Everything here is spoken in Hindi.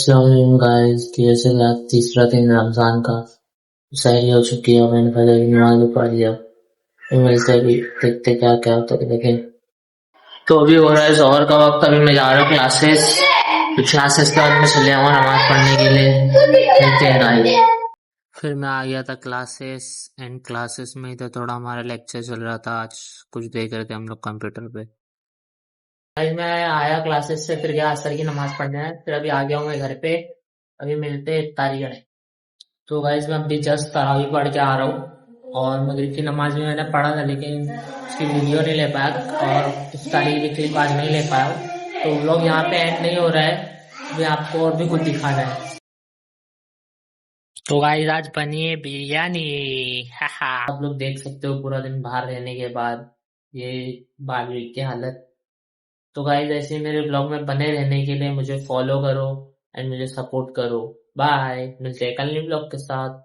अस्सलाम गाइस, कैसे आज तीसरा दिन रमजान का सहरी हो चुकी है। मैंने फजर की नमाज भी पढ़ लिया। तो वैसे अभी देखते क्या क्या होता है देखें। तो अभी हो रहा है जोहर का वक्त। अभी मैं जा रहा हूँ क्लासेस। तो क्लासेस के बाद मैं चले आऊँगा नमाज पढ़ने के लिए। मिलते हैं गाइस। फिर मैं आ गया था क्लासेस एंड क्लासेस में ही तो थोड़ा हमारा लेक्चर चल रहा था। आज कुछ देख रहे थे हम लोग कंप्यूटर पे। आज मैं आया क्लासेस से, फिर गया असर की नमाज पढ़ने, फिर अभी आ गया हूँ मैं घर पे। अभी मिलते हैं इफ्तारी करें। तो गाइस मैं अभी जस्ट तरावी पढ़ के आ रहा हूँ और मगरिब की नमाज भी मैंने पढ़ा था, लेकिन उसकी वीडियो नहीं ले पाया और इफ्तारी की भी क्लिप आज नहीं ले पाया हूँ। तो व्लॉग यहाँ पे एंड नहीं हो रहा है, अभी आपको और भी कुछ दिखाना है। तो गाइस आज बनी है बिरयानी। आप लोग देख सकते हो पूरा दिन बाहर रहने के बाद ये बारहवीं की हालत। तो गाइस ऐसे ही मेरे ब्लॉग में बने रहने के लिए मुझे फॉलो करो एंड मुझे सपोर्ट करो। बाय, मिलते हैं कल नए ब्लॉग के साथ।